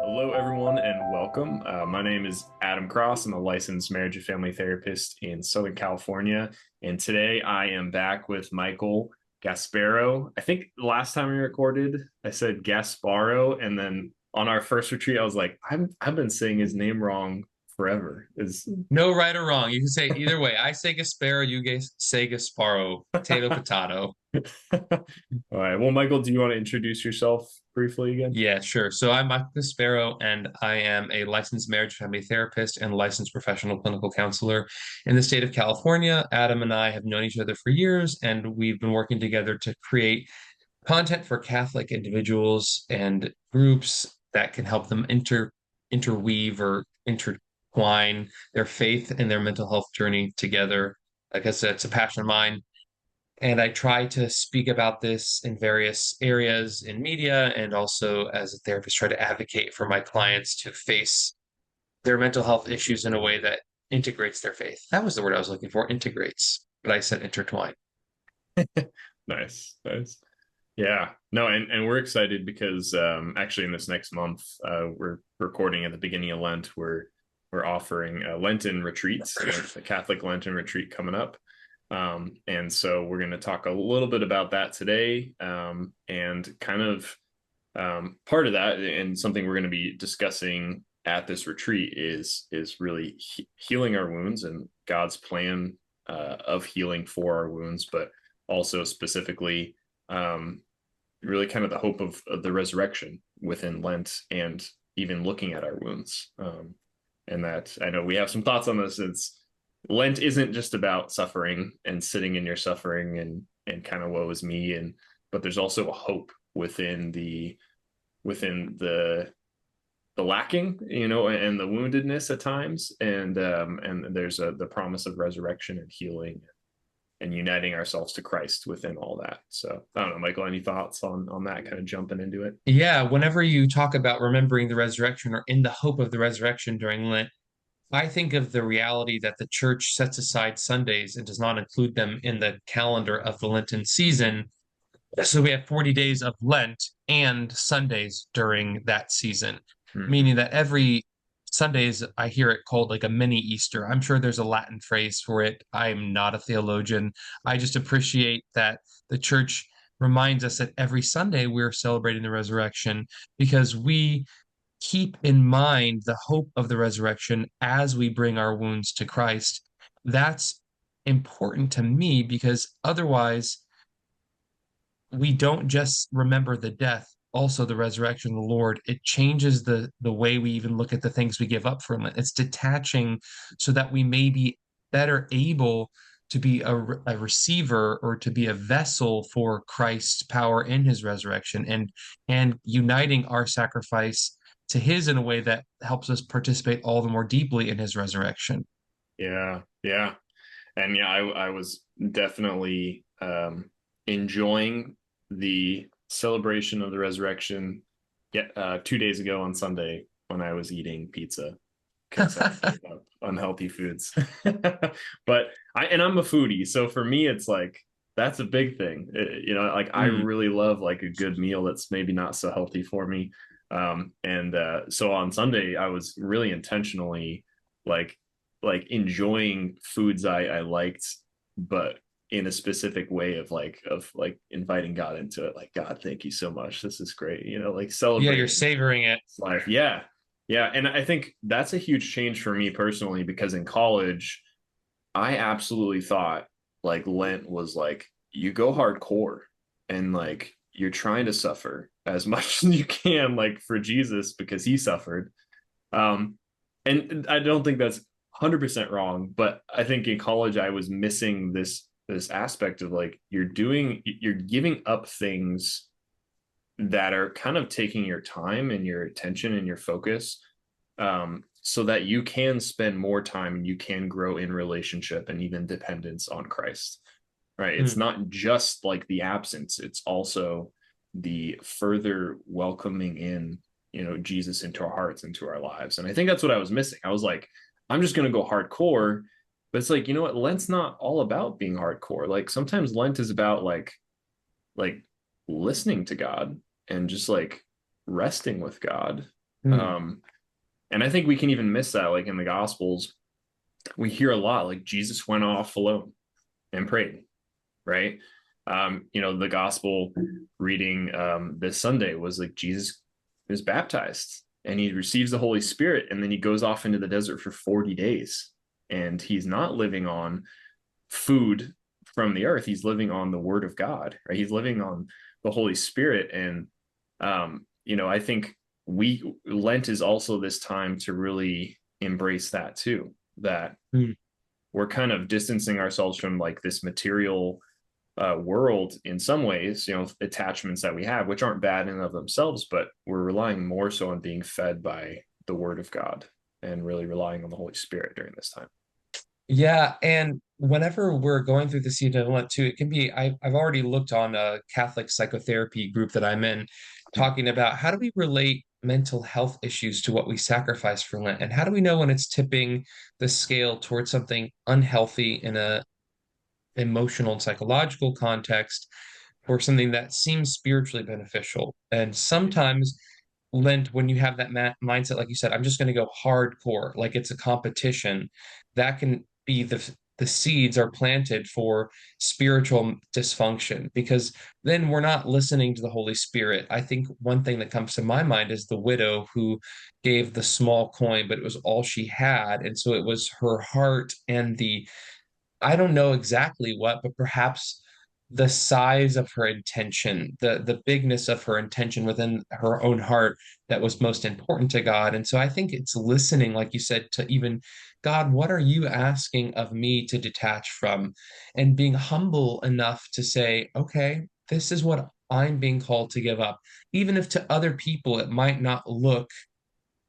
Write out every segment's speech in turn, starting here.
Hello, everyone, and welcome. My name is Adam Cross. I'm a licensed marriage and family therapist in Southern California. And today I am back with Michael Gasparro. I think the last time we recorded, I said Gasparro. And then on our first retreat, I was like, I've been saying his name wrong forever. Is No right or wrong. You can say either way. I say Gasparro, you guys say Gasparro. Potato, potato. All right. Well, Michael, do you want to introduce yourself briefly again? Yeah, sure. So I'm Michael Gasparro, and I am a licensed marriage family therapist and licensed professional clinical counselor in the state of California. Adam and I have known each other for years, and we've been working together to create content for Catholic individuals and groups that can help them interweave or intertwine their faith and their mental health journey together. Like I said, it's a passion of mine. And I try to speak about this in various areas in media and also as a therapist, try to advocate for my clients to face their mental health issues in a way that integrates their faith. That was the word I was looking for, integrates, but I said intertwine. Nice, nice. Yeah, no, and we're excited because actually in this next month, we're recording at the beginning of Lent. We're offering a Lenten retreats, a Catholic Lenten retreat coming up. And so we're going to talk a little bit about that today, and kind of part of that, and something we're going to be discussing at this retreat is really healing our wounds and God's plan of healing for our wounds, but also specifically really kind of the hope of the resurrection within Lent and even looking at our wounds. And that I know we have some thoughts on this. It's Lent isn't just about suffering and sitting in your suffering and kind of woe is me, and but there's also a hope within the lacking, and the woundedness at times, and there's the promise of resurrection and healing and uniting ourselves to Christ within all that. So I don't know, Michael, any thoughts on that, kind of jumping into it? Yeah, whenever you talk about remembering the resurrection or in the hope of the resurrection during Lent, I think of the reality that the church sets aside Sundays and does not include them in the calendar of the Lenten season. So we have 40 days of Lent and Sundays during that season, Mm-hmm. meaning that every Sundays I hear it called like a mini Easter. I'm sure there's a Latin phrase for it. I'm not a theologian. I just appreciate that the church reminds us that every Sunday we're celebrating the resurrection because we keep in mind the hope of the resurrection as we bring our wounds to Christ. That's important to me because otherwise we don't just remember the death, also the resurrection of the Lord. It changes the way we even look at the things we give up from it. It's detaching so that we may be better able to be a receiver or to be a vessel for Christ's power in his resurrection and uniting our sacrifice to his in a way that helps us participate all the more deeply in his resurrection. Yeah, yeah. And yeah, I was definitely enjoying the celebration of the resurrection. Yeah, 2 days ago on Sunday when I was eating pizza because I gave up unhealthy foods. But I'm a foodie, so for me, it's like that's a big thing. Like I Mm. really love like a good meal that's maybe not so healthy for me. And so on Sunday, I was really intentionally like enjoying foods I liked, but in a specific way of like inviting God into it. Like, God, thank you so much. This is great. Like Yeah, you're celebrating savoring it. life. Yeah. Yeah. And I think that's a huge change for me personally, because in college, I absolutely thought like Lent was like you go hardcore and like you're trying to suffer as much as you can, like for Jesus because he suffered. Um, and I don't think that's 100% wrong, but I think in college I was missing this aspect of like you're giving up things that are kind of taking your time and your attention and your focus, so that you can spend more time and you can grow in relationship and even dependence on Christ. Right? It's Mm. not just like the absence; it's also the further welcoming in, Jesus into our hearts, into our lives. And I think that's what I was missing. I was like, I'm just going to go hardcore, but it's like, you know what? Lent's not all about being hardcore. Like sometimes Lent is about like listening to God and just like resting with God. Hmm. Um, and I think we can even miss that. Like in the Gospels, we hear a lot like Jesus went off alone and prayed, right? The gospel reading this Sunday was like Jesus is baptized and he receives the Holy Spirit, and then he goes off into the desert for 40 days. And he's not living on food from the earth. He's living on the word of God, right? He's living on the Holy Spirit. And I think Lent is also this time to really embrace that too, that Hmm. we're kind of distancing ourselves from like this material world in some ways, attachments that we have, which aren't bad in and of themselves, but we're relying more so on being fed by the word of God and really relying on the Holy Spirit during this time. Yeah, and whenever we're going through the season of Lent too, it can be I've already looked on a Catholic psychotherapy group that I'm in, talking about how do we relate mental health issues to what we sacrifice for Lent, and how do we know when it's tipping the scale towards something unhealthy in a emotional and psychological context or something that seems spiritually beneficial. And sometimes Lent, when you have that mindset, like you said, I'm just going to go hardcore, like it's a competition, that can be the seeds are planted for spiritual dysfunction because then we're not listening to the Holy Spirit. I think one thing that comes to my mind is the widow who gave the small coin, but it was all she had. And so it was her heart and the I don't know exactly what, but perhaps the size of her intention, the bigness of her intention within her own heart that was most important to God. And so I think it's listening, like you said, to even God, what are you asking of me to detach from? And being humble enough to say, okay, this is what I'm being called to give up. Even if to other people it might not look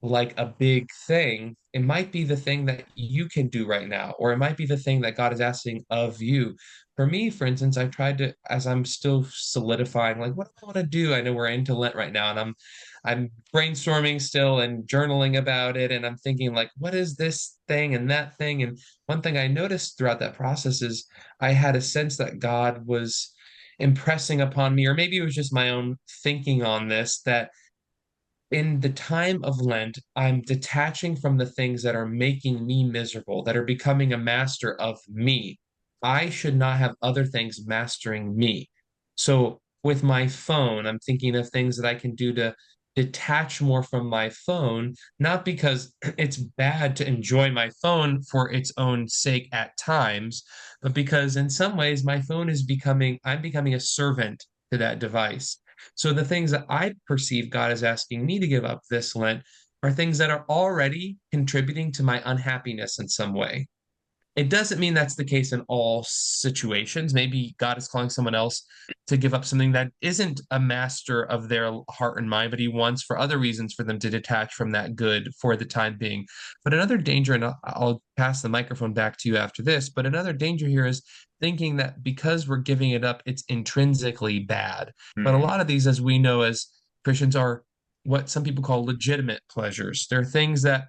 like a big thing, it might be the thing that you can do right now, or it might be the thing that God is asking of you. For me, for instance, I've tried to, as I'm still solidifying, like, what do I want to do? I know we're into Lent right now, and I'm brainstorming still and journaling about it, and I'm thinking like, what is this thing and that thing? And one thing I noticed throughout that process is I had a sense that God was impressing upon me, or maybe it was just my own thinking on this, that in the time of Lent, I'm detaching from the things that are making me miserable, that are becoming a master of me. I should not have other things mastering me. So with my phone, I'm thinking of things that I can do to detach more from my phone, not because it's bad to enjoy my phone for its own sake at times, but because in some ways my phone is I'm becoming a servant to that device. So the things that I perceive God is asking me to give up this Lent are things that are already contributing to my unhappiness in some way. It doesn't mean that's the case in all situations. Maybe God is calling someone else to give up something that isn't a master of their heart and mind, but he wants for other reasons for them to detach from that good for the time being. But another danger, and I'll pass the microphone back to you after this, but another danger here is thinking that because we're giving it up, it's intrinsically bad. But a Mm-hmm. lot of these, as we know as Christians, are what some people call legitimate pleasures. They're things that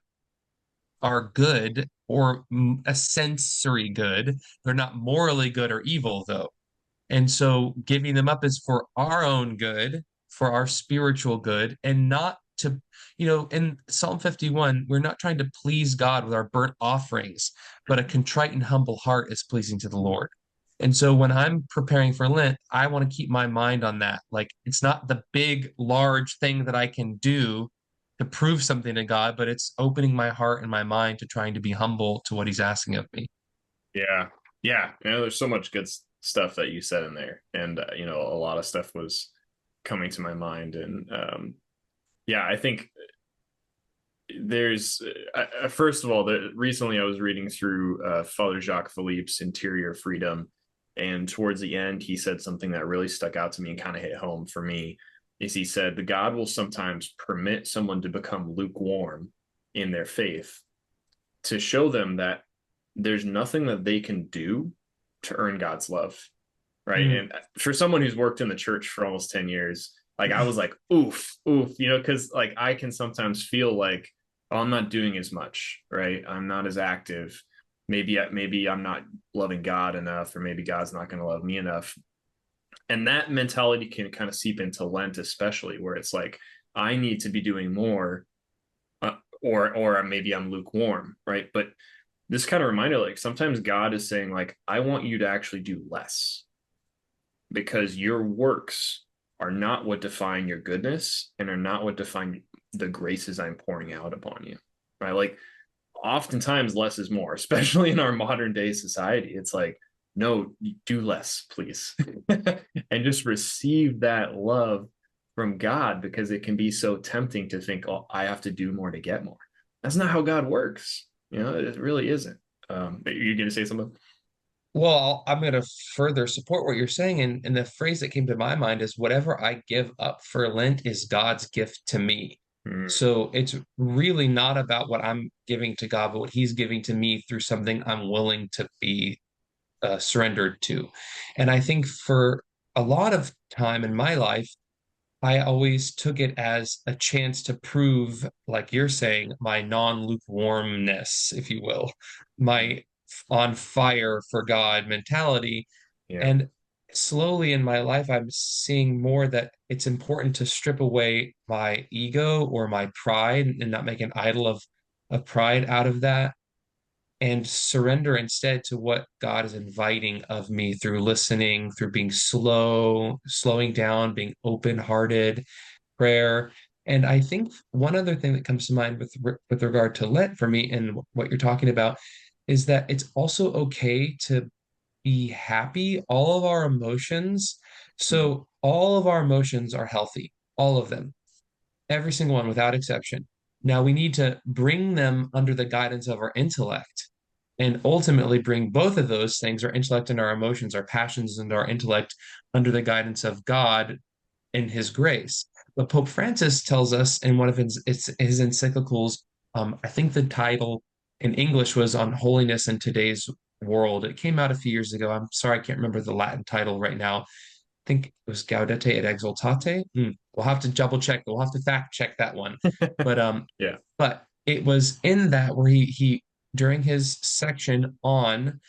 are good or a sensory good. They're not morally good or evil, though. And so giving them up is for our own good, for our spiritual good, and not to, in Psalm 51, we're not trying to please God with our burnt offerings, but a contrite and humble heart is pleasing to the Lord. And so when I'm preparing for Lent, I want to keep my mind on that. Like it's not the big, large thing that I can do to prove something to God, but it's opening my heart and my mind to trying to be humble to what He's asking of me. Yeah. Yeah. There's so much good stuff that you said in there. And, a lot of stuff was coming to my mind. And yeah, I think there's, first of all, recently I was reading through Father Jacques Philippe's Interior Freedom. And towards the end, he said something that really stuck out to me and kind of hit home for me. Is he said, the God will sometimes permit someone to become lukewarm in their faith to show them that there's nothing that they can do to earn God's love. Right. Mm. And for someone who's worked in the church for almost 10 years, like I was like, oof, oof, because like I can sometimes feel like, oh, I'm not doing as much, right? I'm not as active. Maybe I'm not loving God enough, or maybe God's not going to love me enough. And that mentality can kind of seep into Lent, especially where it's like, I need to be doing more or maybe I'm lukewarm, right? But this kind of reminder, like sometimes God is saying, like, I want you to actually do less because your works are not what define your goodness and are not what define the graces I'm pouring out upon you. Right. Like oftentimes less is more, especially in our modern day society. It's like, no, do less, please. And just receive that love from God because it can be so tempting to think, oh, I have to do more to get more. That's not how God works. It really isn't. You're going to say something? Well, I'm going to further support what you're saying. And the phrase that came to my mind is whatever I give up for Lent is God's gift to me. Mm, So it's really not about what I'm giving to God, but what He's giving to me through something I'm willing to be surrendered to. And I think for a lot of time in my life, I always took it as a chance to prove, like you're saying, my non-lukewarmness, if you will, my on fire for God mentality. yeah. And slowly in my life, I'm seeing more that it's important to strip away my ego or my pride and not make an idol of pride out of that and surrender instead to what God is inviting of me through listening, through being slowing down, being open-hearted, prayer. And I think one other thing that comes to mind with regard to Lent for me and what you're talking about is that it's also okay to be happy, all of our emotions. Mm, So all of our emotions are healthy, all of them, every single one without exception. Now we need to bring them under the guidance of our intellect and ultimately bring both of those things, our intellect and our emotions, our passions and our intellect, under the guidance of God in his grace. But Pope Francis tells us in one of his encyclicals, I think the title in English was On Holiness in Today's World. It came out a few years ago. I'm sorry, I can't remember the Latin title right now. Think it was Gaudete et Exultate. We'll have to double check. We'll have to fact check that one. But yeah. but it was in that where he during his section on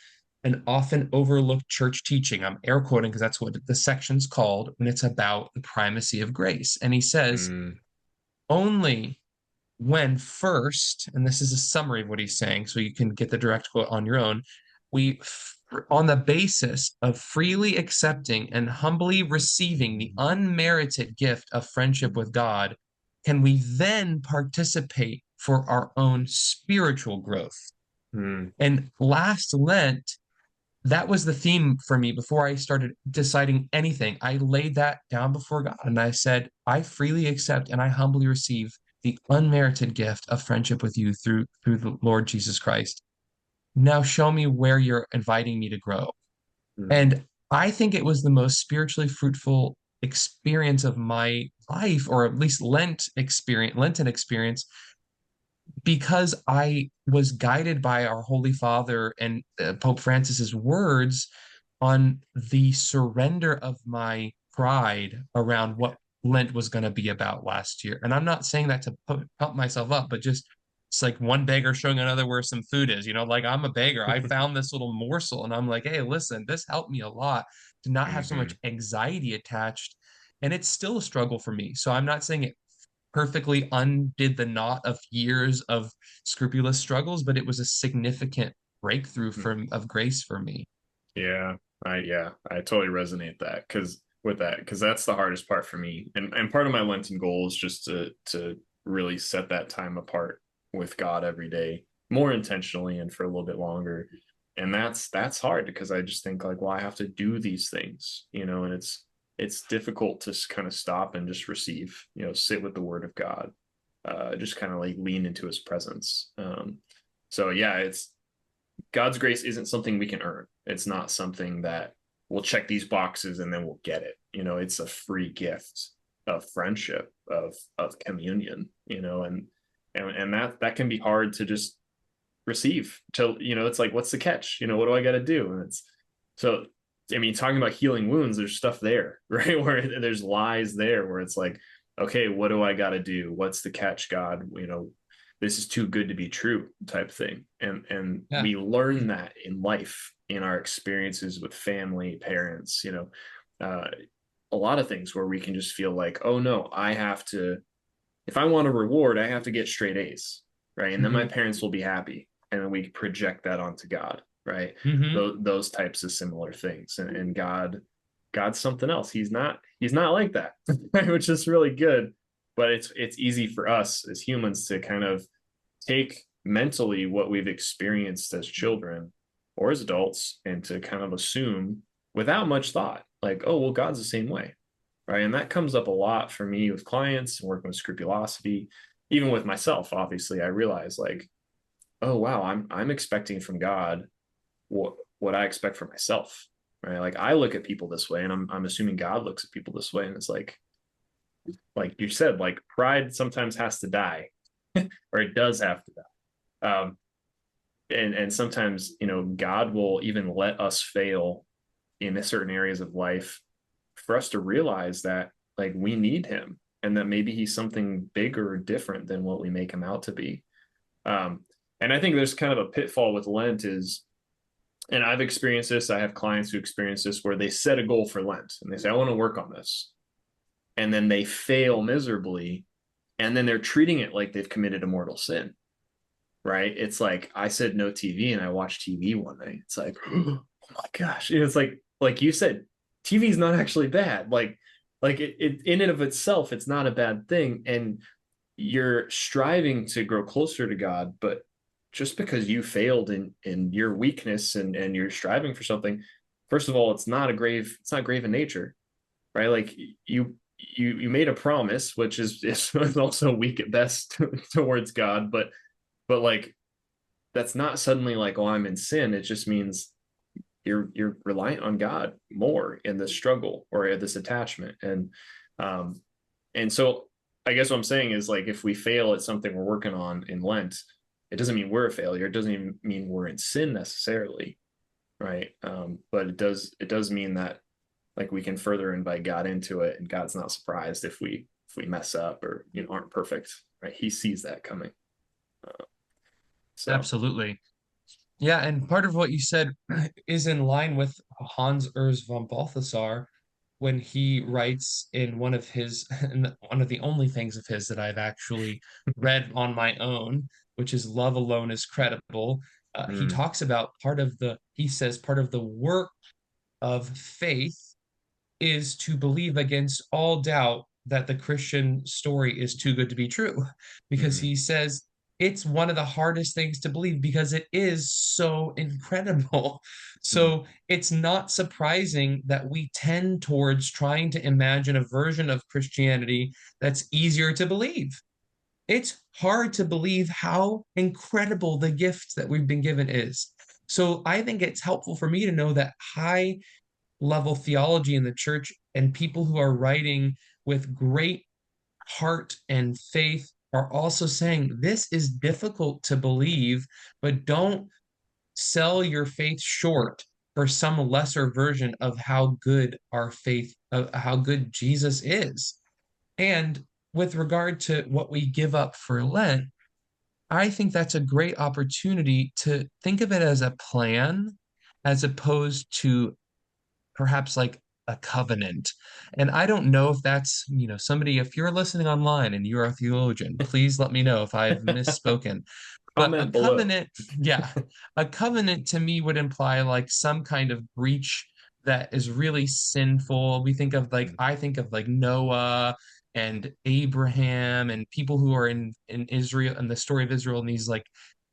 an often overlooked church teaching. I'm air quoting because that's what the section's called when it's about the primacy of grace. And he says, Mm, only when first, and this is a summary of what he's saying, so you can get the direct quote on your own, we, on the basis of freely accepting and humbly receiving the unmerited gift of friendship with God, can we then participate for our own spiritual growth. mm, And last Lent, that was the theme for me before I started deciding anything. I laid that down before God and I said, I freely accept and I humbly receive the unmerited gift of friendship with you through the Lord Jesus Christ. Now show me where you're inviting me to grow. mm, And I think it was the most spiritually fruitful experience of my life, or at least Lenten experience, because I was guided by our Holy Father and Pope Francis's words on the surrender of my pride around what Lent was going to be about last year. And I'm not saying that to pump myself up, but just it's like one beggar showing another where some food is, like I'm a beggar. I found this little morsel and I'm like, hey, listen, this helped me a lot to not have so much mhm, anxiety attached. And it's still a struggle for me. So I'm not saying it perfectly undid the knot of years of scrupulous struggles, but it was a significant breakthrough mm. of grace for me. I totally resonate that because that's the hardest part for me. And part of my Lenten goal is just to really set that time apart with God every day more intentionally and for a little bit longer. And that's hard because I just think like, well, I have to do these things, and it's difficult to kind of stop and just receive, sit with the word of God, just kind of like lean into his presence. So yeah, it's God's grace isn't something we can earn. It's not something that we'll check these boxes and then we'll get it. It's a free gift of friendship, of communion, and that can be hard to just receive. It's like, what's the catch? What do I got to do? And it's so. I mean, talking about healing wounds, there's stuff there, right? Where there's lies there, where it's like, okay, what do I got to do? What's the catch, God? This is too good to be true type thing. And Yeah. we learn that in life, in our experiences with family, parents, uh, a lot of things where we can just feel like, oh no, I have to, if I want a reward, I have to get straight A's. right? And then my Hmm. parents will be happy. And then we project that onto God, right? Hmm. Those types of similar things. And God's something else. He's not like that, which is really good. But it's easy for us as humans to kind of take mentally what we've experienced as children or as adults and to kind of assume without much thought, like, oh, well, God's the same way. Right. And that comes up a lot for me with clients and working with scrupulosity, even with myself. Obviously, I realize like, oh wow, I'm expecting from God what I expect for myself. Right. Like I look at people this way and I'm assuming God looks at people this way. And it's like you said, like pride sometimes has to die, or it does have to die. And sometimes God will even let us fail in certain areas of life for us to realize that like we need him and that maybe he's something bigger or different than what we make him out to be. um, and I think there's kind of a pitfall with Lent is, and I've experienced this, I have clients who experience this, where they set a goal for Lent and they say, I want to work on this, and then they fail miserably, and then they're treating it like they've committed a mortal sin, right? It's like I said no TV and I watched TV one night. It's like, oh my gosh. It's like you said, TV is not actually bad. Like it in and of itself, it's not a bad thing. And you're striving to grow closer to God, but just because you failed in your weakness and you're striving for something, first of all, it's not grave in nature, right? Like you made a promise, which is also weak at best towards God, but like that's not suddenly like, oh, I'm in sin. It just means you're reliant on God more in this struggle or this attachment. Um and so I guess what I'm saying is like if we fail at something we're working on in Lent, it doesn't mean we're a failure. It doesn't even mean we're in sin necessarily, right? But it does mean that like we can further invite God into it, and God's not surprised if we mess up or aren't perfect, right? He sees that coming. Uh, so. Absolutely. Yeah, and part of what you said is in line with Hans Urs von Balthasar when he writes in one of his, one of the only things of his that I've actually read on my own, which is Love Alone is Credible. He Mm, talks about he says part of the work of faith is to believe against all doubt that the Christian story is too good to be true. Because mm, he says it's one of the hardest things to believe because it is so incredible. mm, So it's not surprising that we tend towards trying to imagine a version of Christianity that's easier to believe. It's hard to believe how incredible the gift that we've been given is. So I think it's helpful for me to know that high level theology in the church and people who are writing with great heart and faith are also saying this is difficult to believe, but don't sell your faith short for some lesser version of how good our faith, of how good Jesus is. And with regard to what we give up for Lent, I think that's a great opportunity to think of it as a plan as opposed to perhaps like a covenant. And I don't know if that's, somebody, if you're listening online and you're a theologian, please let me know if I've misspoken. But a comment below. covenant, yeah, a covenant to me would imply like some kind of breach that is really sinful. Mm, I think of like Noah and Abraham and people who are in Israel and the story of Israel and these like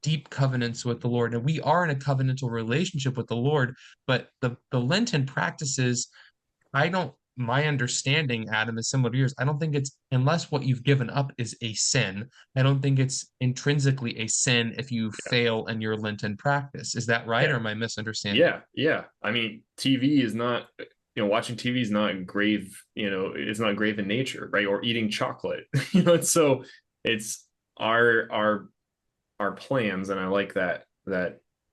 deep covenants with the Lord. And we are in a covenantal relationship with the Lord, but the Lenten practices, I don't, my understanding, Adam, is similar to yours. I don't think it's, unless what you've given up is a sin, I don't think it's intrinsically a sin if you yeah, fail in your Lenten practice. Is that right, yeah, or am I misunderstanding? yeah. I mean, TV is not, watching TV is not grave. It's not grave in nature, right? Or eating chocolate. So it's our plans, and I like that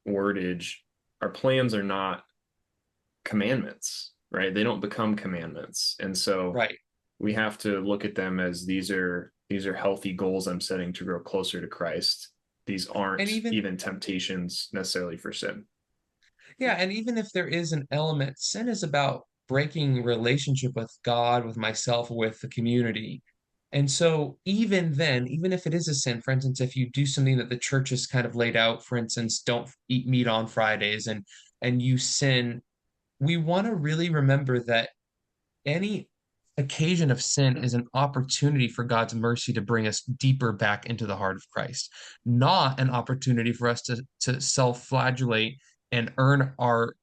wordage. Our plans are not commandments, right? They don't become commandments, and so Right. we have to look at them as these are healthy goals I'm setting to grow closer to Christ. These And aren't even, even temptations necessarily for sin. yeah, and even if there is an element, sin is about breaking relationship with God, with myself, with the community. And so even then, even if it is a sin, for instance, if you do something that the church has kind of laid out, for instance, don't eat meat on Fridays, and you sin, we want to really remember that any occasion of sin is an opportunity for God's mercy to bring us deeper back into the heart of Christ, not an opportunity for us to self-flagellate and earn our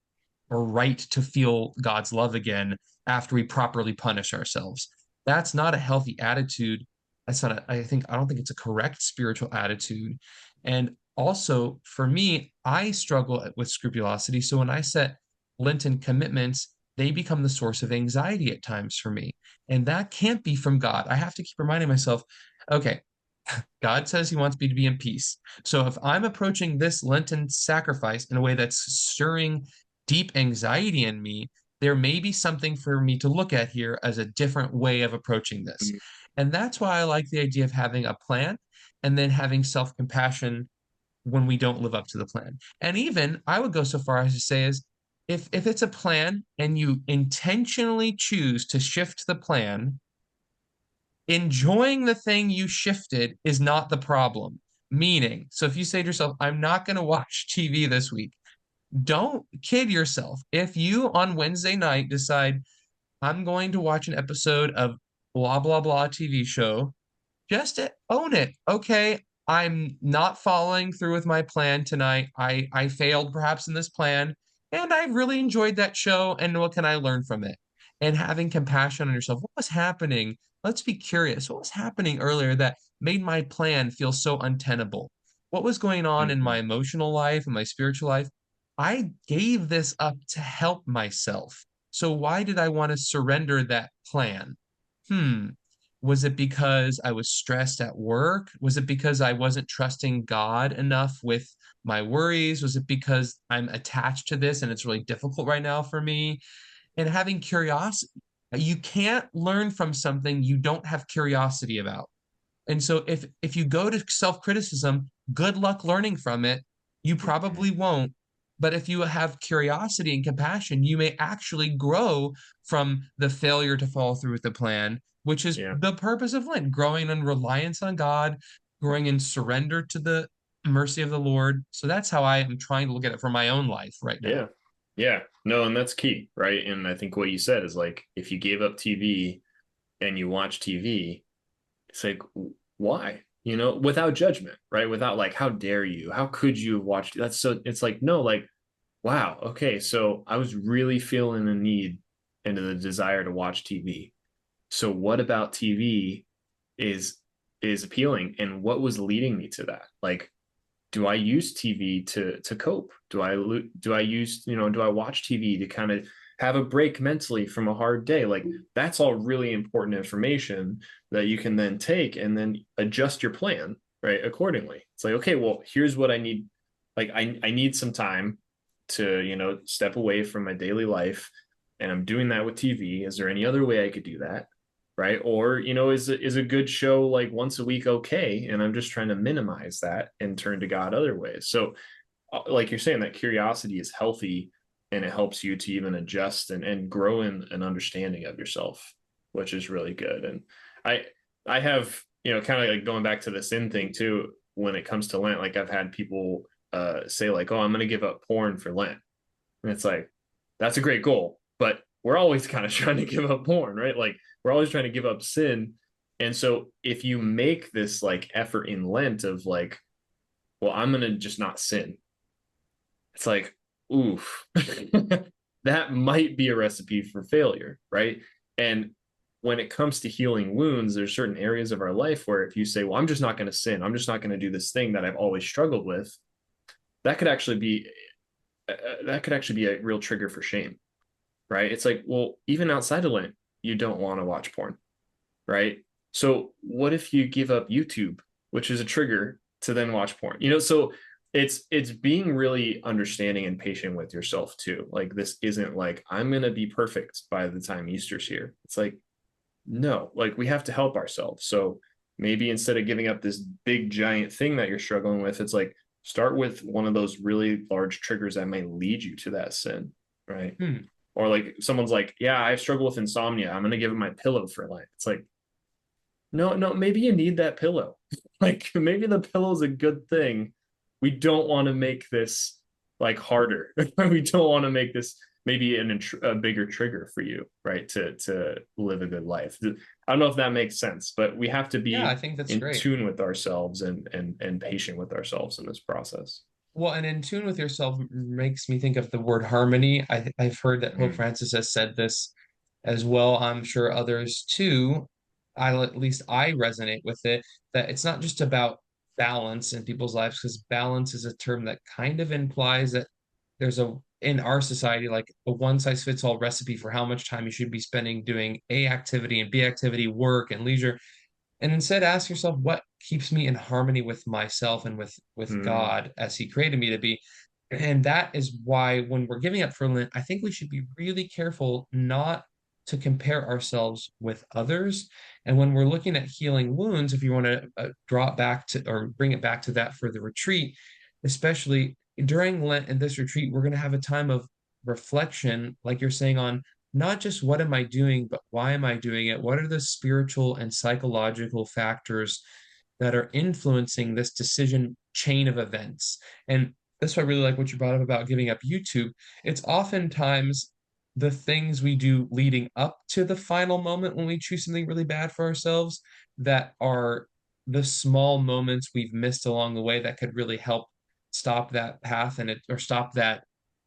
right to feel God's love again after we properly punish ourselves. That's not a healthy attitude. That's not I don't think it's a correct spiritual attitude. And also for me, I struggle with scrupulosity. So when I set Lenten commitments, they become the source of anxiety at times for me. And that can't be from God. I have to keep reminding myself, okay, God says he wants me to be in peace. So if I'm approaching this Lenten sacrifice in a way that's stirring deep anxiety in me, there may be something for me to look at here as a different way of approaching this. Mm. And that's why I like the idea of having a plan and then having self compassion when we don't live up to the plan. And even I would go so far as to say is if it's a plan and you intentionally choose to shift the plan, enjoying the thing you shifted is not the problem. Meaning, so if you say to yourself, I'm not going to watch TV this week, don't kid yourself. If you on Wednesday night decide, I'm going to watch an episode of blah, blah, blah TV show, just own it. Okay, I'm not following through with my plan tonight. I failed perhaps in this plan, and I really enjoyed that show. And what can I learn from it? And having compassion on yourself. What was happening? Let's be curious. What was happening earlier that made my plan feel so untenable? What was going on in my Mhm. emotional life and my spiritual life? I gave this up to help myself. So why did I want to surrender that plan? Hmm. Was it because I was stressed at work? Was it because I wasn't trusting God enough with my worries? Was it because I'm attached to this and it's really difficult right now for me? And having curiosity. You can't learn from something you don't have curiosity about. And so if you go to self-criticism, good luck learning from it. You Mhm. probably won't. But if you have curiosity and compassion, you may actually grow from the failure to follow through with the plan, which is Yeah. the purpose of Lent, growing in reliance on God, growing in surrender to the mercy of the Lord. So that's how I am trying to look at it for my own life right now. Yeah. Yeah. No, and that's key, right? And I think what you said is like if you gave up TV and you watch TV, it's like why? Without judgment, right? Without like, how dare you? How could you have watched that's so it's like, no, like, wow, okay, so I was really feeling the need and the desire to watch TV. So what about TV is is appealing and what was leading me to that? Like do I use TV to cope? Do I watch TV to kind of have a break mentally from a hard day? Like that's all really important information that you can then take and then adjust your plan, right, accordingly. It's like, okay, well, here's what I need. Like I need some time to, step away from my daily life and I'm doing that with TV. Is there any other way I could do that? Right? Or, is a good show like once a week okay? And I'm just trying to minimize that and turn to God other ways. So, like you're saying, that curiosity is healthy and it helps you to even adjust and grow in an understanding of yourself, which is really good. And I I have, kind of like going back to the sin thing too, when it comes to Lent, like I've had people say like, oh, I'm gonna give up porn for Lent. And it's like, that's a great goal, but we're always kind of trying to give up porn, right? Like we're always trying to give up sin. And so if you make this like effort in Lent of like, well, I'm going to just not sin, it's like, oof, that might be a recipe for failure, right? And when it comes to healing wounds, there's certain areas of our life where if you say, well, I'm just not going to sin, I'm just not going to do this thing that I've always struggled with, that could actually be that could actually be a real trigger for shame, right? It's like, well, even outside of Lent, you don't want to watch porn, right? So what if you give up YouTube, which is a trigger to then watch porn? So it's being really understanding and patient with yourself too. Like this isn't like I'm gonna be perfect by the time Easter's here. It's like, no, like we have to help ourselves. So maybe instead of giving up this big giant thing that you're struggling with, it's like start with one of those really large triggers that may lead you to that sin, right? Hmm. Or like someone's like, yeah, I struggle with insomnia. I'm gonna give him my pillow for Lent. It's like, no, maybe you need that pillow. Like maybe the pillow's a good thing. We don't want to make this like harder. We don't want to make this maybe a bigger trigger for you, right? To live a good life. I don't know if that makes sense, but we have to Yeah, I be think that's in great. tune with ourselves and patient with ourselves in this process. Well, and in tune with yourself makes me think of the word harmony. I've heard that Pope Mm, Francis has said this as well. I'm sure others too. At least I resonate with it, that it's not just about balance in people's lives, because balance is a term that kind of implies that there's a in our society like a one size fits all recipe for how much time you should be spending doing A activity and B activity, work and leisure, and instead ask yourself what keeps me in harmony with myself and with mm, God as he created me to be. And that is why when we're giving up for Lent, I think we should be really careful not to compare ourselves with others. And when we're looking at healing wounds, if you want to draw it back to or bring it back to that for the retreat, especially during Lent and this retreat, we're going to have a time of reflection, like you're saying, on not just what am I doing, but why am I doing it? What are the spiritual and psychological factors that are influencing this decision chain of events? And that's why I really like what you brought up about giving up YouTube. It's oftentimes the things we do leading up to the final moment when we choose something really bad for ourselves that are the small moments we've missed along the way that could really help stop that path and it or stop that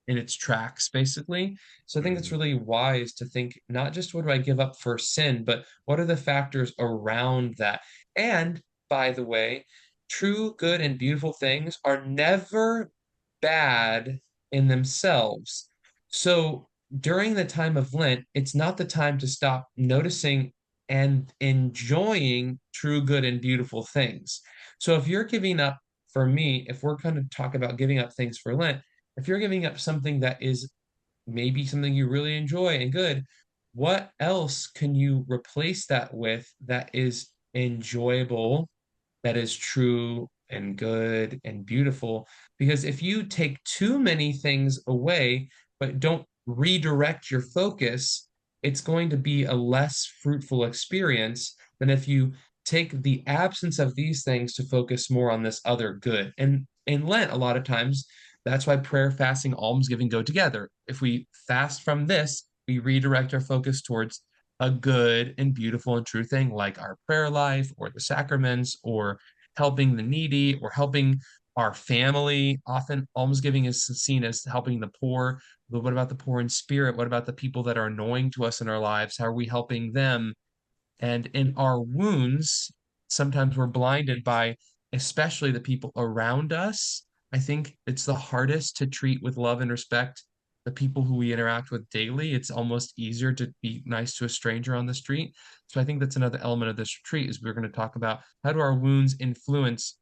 in its tracks, basically. So I think it's mm, really wise to think not just what do I give up for sin, but what are the factors around that? And by the way, true, good, and beautiful things are never bad in themselves. So during the time of Lent, it's not the time to stop noticing and enjoying true, good, and beautiful things. So if you're giving up, for me, if we're going to talk about giving up things for Lent, if you're giving up something that is maybe something you really enjoy and good, what else can you replace that with that is enjoyable, that is true and good and beautiful? Because if you take too many things away, but don't redirect your focus, it's going to be a less fruitful experience than if you take the absence of these things to focus more on this other good. And in Lent, a lot of times, that's why prayer, fasting, almsgiving go together. If we fast from this, we redirect our focus towards a good and beautiful and true thing like our prayer life or the sacraments or helping the needy or helping our family. Often almsgiving is seen as helping the poor. But what about the poor in spirit? What about the people that are annoying to us in our lives? How are we helping them? And in our wounds, sometimes we're blinded by, especially the people around us. I think it's the hardest to treat with love and respect the people who we interact with daily. It's almost easier to be nice to a stranger on the street. So I think that's another element of this retreat is we're going to talk about how do our wounds influence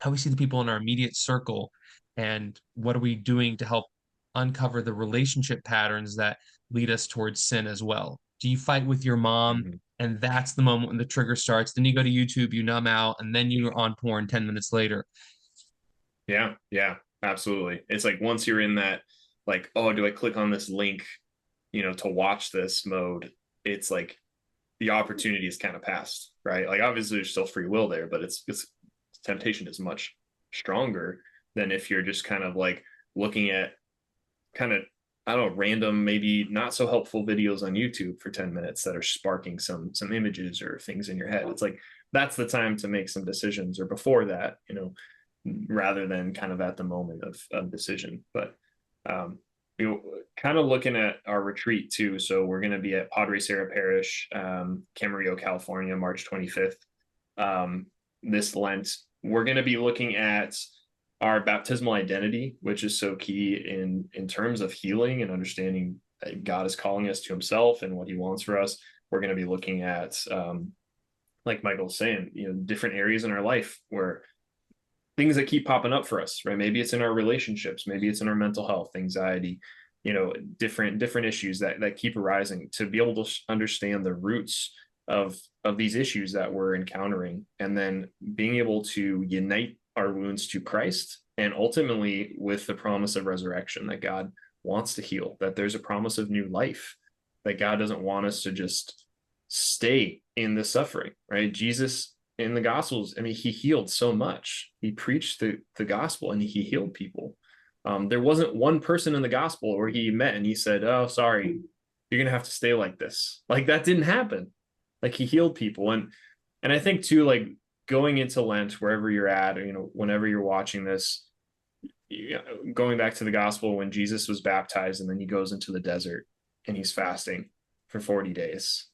how we see the people in our immediate circle and what are we doing to help uncover the relationship patterns that lead us towards sin as well. Do you fight with your mom mm. and that's the moment when the trigger starts, then you go to YouTube, you numb out, and then you're on porn 10 minutes later? Yeah, yeah, absolutely. It's like once you're in that, like, oh, do I click on this link, to watch this mode? It's like the opportunity is kind of past, right? Like obviously there's still free will there, but it's temptation is much stronger than if you're just kind of like looking at kind of I don't know random maybe not so helpful videos on YouTube for 10 minutes that are sparking some images or things in your head. It's like that's the time to make some decisions or before that, rather than kind of at the moment of decision. But um, kind of looking at our retreat too. So we're going to be at Padre Sarah Parish, Camarillo, California, March 25th. Um, this Lent, we're going to be looking at our baptismal identity, which is so key in terms of healing and understanding that God is calling us to Himself and what He wants for us. We're going to be looking at, like Michael was saying, different areas in our life where things that keep popping up for us, right? Maybe it's in our relationships, maybe it's in our mental health, anxiety, different issues that keep arising. To be able to understand the roots of these issues that we're encountering, and then being able to unite our wounds to Christ, and ultimately with the promise of resurrection that God wants to heal, that there's a promise of new life, that God doesn't want us to just stay in the suffering, right? Jesus in the Gospels, I mean, he healed so much. He preached the gospel and he healed people. There wasn't one person in the gospel where he met and he said, "Oh, sorry, you're gonna have to stay like this." Like that didn't happen. Like he healed people, and I think too, like going into Lent, wherever you're at, or, whenever you're watching this, going back to the gospel when Jesus was baptized and then he goes into the desert and he's fasting for 40 days.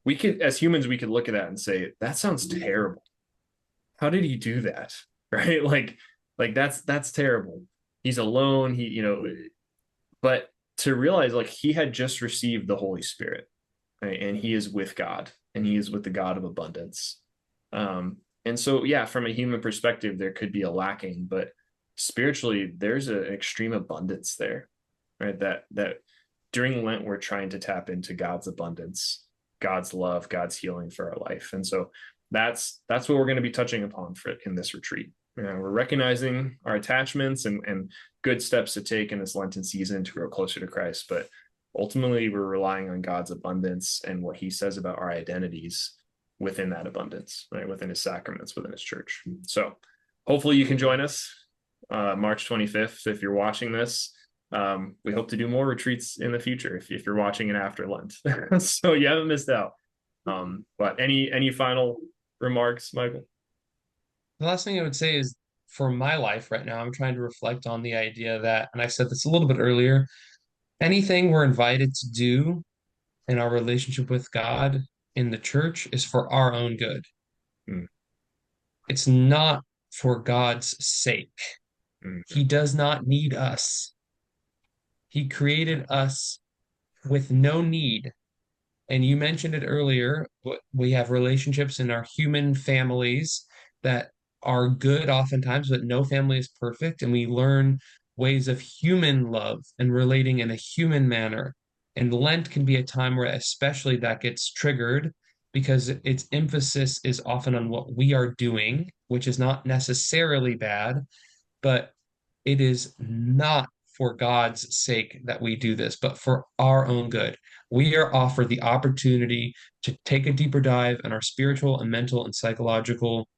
We could, as humans, we could look at that and say, that sounds terrible. How did he do that? Right? Like that's terrible. He's alone. But to realize like he had just received the Holy Spirit, right? And he is with God and he is with the God of abundance. And so, yeah, from a human perspective, there could be a lacking, but spiritually, there's an extreme abundance there, right? That during Lent, we're trying to tap into God's abundance, God's love, God's healing for our life. And so that's what we're going to be touching upon in this retreat. We're recognizing our attachments and good steps to take in this Lenten season to grow closer to Christ. But ultimately, we're relying on God's abundance and what he says about our identities within that abundance, right? Within his sacraments, within his church. So hopefully you can join us March 25th. If you're watching this, we hope to do more retreats in the future if you're watching it after Lent. So you haven't missed out. But any final remarks, Michael? The last thing I would say is for my life right now, I'm trying to reflect on the idea that, and I said this a little bit earlier, anything we're invited to do in our relationship with God in the church is for our own good. Mm, It's not for God's sake. mm, He does not need us. He created us with no need. And you mentioned it earlier, we have relationships in our human families that are good oftentimes, but no family is perfect. And we learn ways of human love and relating in a human manner. And Lent can be a time where, especially, that gets triggered because its emphasis is often on what we are doing, which is not necessarily bad, but it is not for God's sake that we do this, but for our own good. We are offered the opportunity to take a deeper dive in our spiritual and mental and psychological,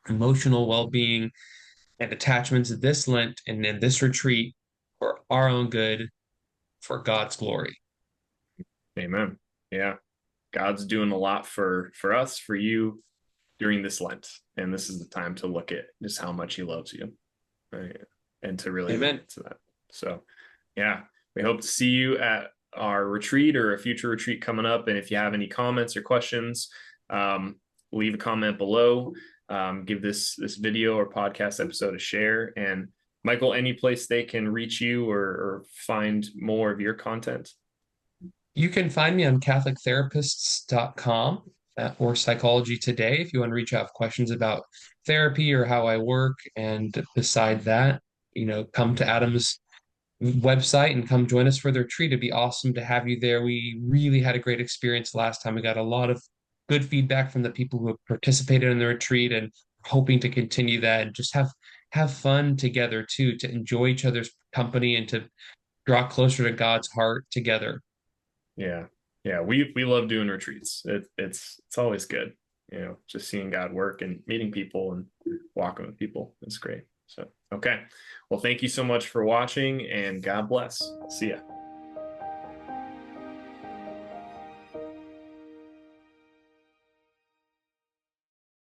emotional well being and attachments this Lent and in this retreat for our own good, for God's glory. amen. Yeah. God's doing a lot for us, for you during this Lent. And this is the time to look at just how much he loves you, right? And to really lean Amen. into that. So yeah, we hope to see you at our retreat or a future retreat coming up. And if you have any comments or questions, leave a comment below. Give this video or podcast episode a share. And Michael, any place they can reach you or find more of your content? You can find me on catholictherapists.com or Psychology Today if you want to reach out with questions about therapy or how I work. And beside that, come to Adam's website and come join us for the retreat. It'd be awesome to have you there. We really had a great experience last time. We got a lot of good feedback from the people who have participated in the retreat and hoping to continue that and just have fun together too, to enjoy each other's company and to draw closer to God's heart together. Yeah. Yeah. We love doing retreats. It's always good, just seeing God work and meeting people and walking with people. It's great. So, okay. Well, thank you so much for watching and God bless. See ya.